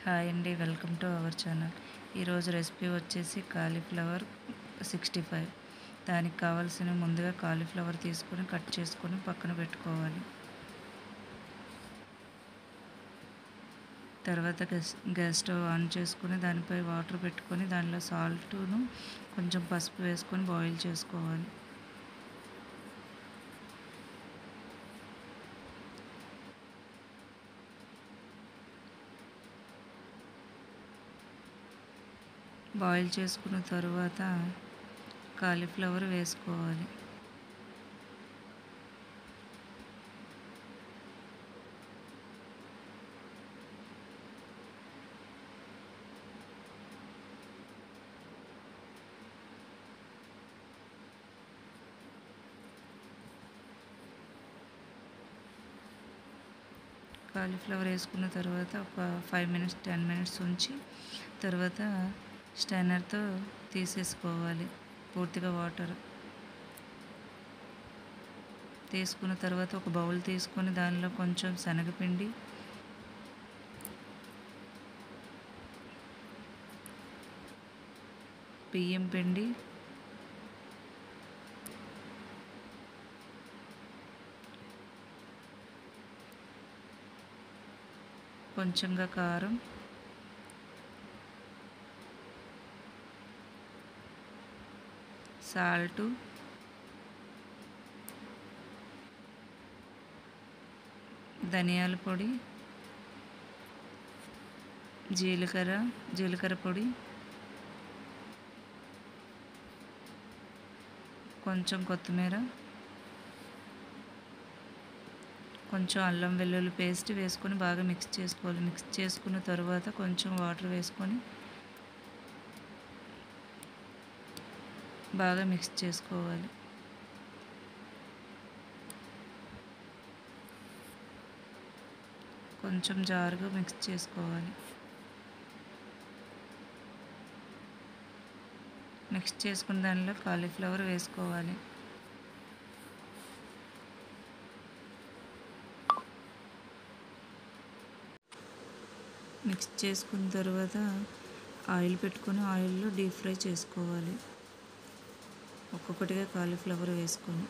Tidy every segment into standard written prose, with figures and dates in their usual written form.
Hi అండి, welcome to our channel. ఈరోజు recipe వచ్చేసి కాలీఫ్లవర్ 65. దానికి కావాల్సిన ముందుగా కాలీఫ్లవర్ తీసుకొని కట్ చేసుకొని పక్కన పెట్టుకోవాలి. తర్వాత గ్యాస్ స్టవ్ ఆన్ చేసుకొని దానిపై వాటర్ పెట్టుకొని దానిలో సాల్ట్ను కొంచెం పసుపు వేసుకొని బాయిల్ చేసుకోవాలి. బాయిల్ చేసుకున్న తర్వాత కాలీఫ్లవర్ వేసుకోవాలి. కాలీఫ్లవర్ వేసుకున్న తర్వాత ఒక 5 మినిట్స్ 10 మినిట్స్ ఉంచి తర్వాత స్టైనర్తో తీసేసుకోవాలి. పూర్తిగా వాటర్ తీసుకున్న తర్వాత ఒక బౌల్ తీసుకొని దానిలో కొంచెం శనగపిండి, బియ్యం పిండి, కొంచెంగా కారం, సాల్టు, ధనియాల పొడి, జీలకర్ర పొడి, కొంచెం కొత్తిమీర, కొంచెం అల్లం వెల్లుల్లి పేస్ట్ వేసుకొని బాగా మిక్స్ చేసుకోవాలి. మిక్స్ చేసుకున్న తర్వాత కొంచెం వాటర్ వేసుకొని బాగా మిక్స్ చేసుకోవాలి. కొంచెం జారుగా మిక్స్ చేసుకోవాలి. మిక్స్ చేసుకున్న దానిలో కాలీఫ్లవర్ వేసుకోవాలి. మిక్స్ చేసుకున్న తర్వాత ఆయిల్ పెట్టుకొని ఆయిల్లో డీప్ ఫ్రై చేసుకోవాలి. ఒక్కొక్కటిగా కాలీఫ్లవర్ వేసుకొని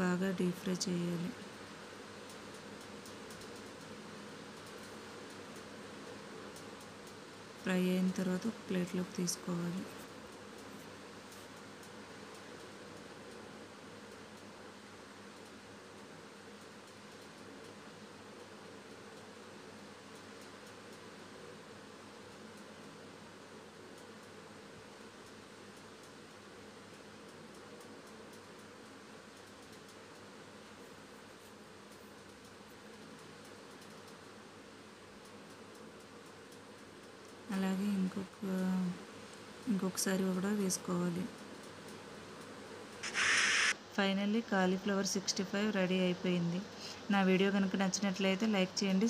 బాగా డీప్ ఫ్రై చేయాలి. ఫ్రై అయిన తర్వాత ఒక ప్లేట్లోకి తీసుకోవాలి. అలాగే ఇంకొకసారి కూడా వేసుకోవాలి. ఫైనల్లీ కాలీఫ్లవర్ 65 రెడీ అయిపోయింది. నా వీడియో కనుక నచ్చినట్లయితే లైక్ చేయండి,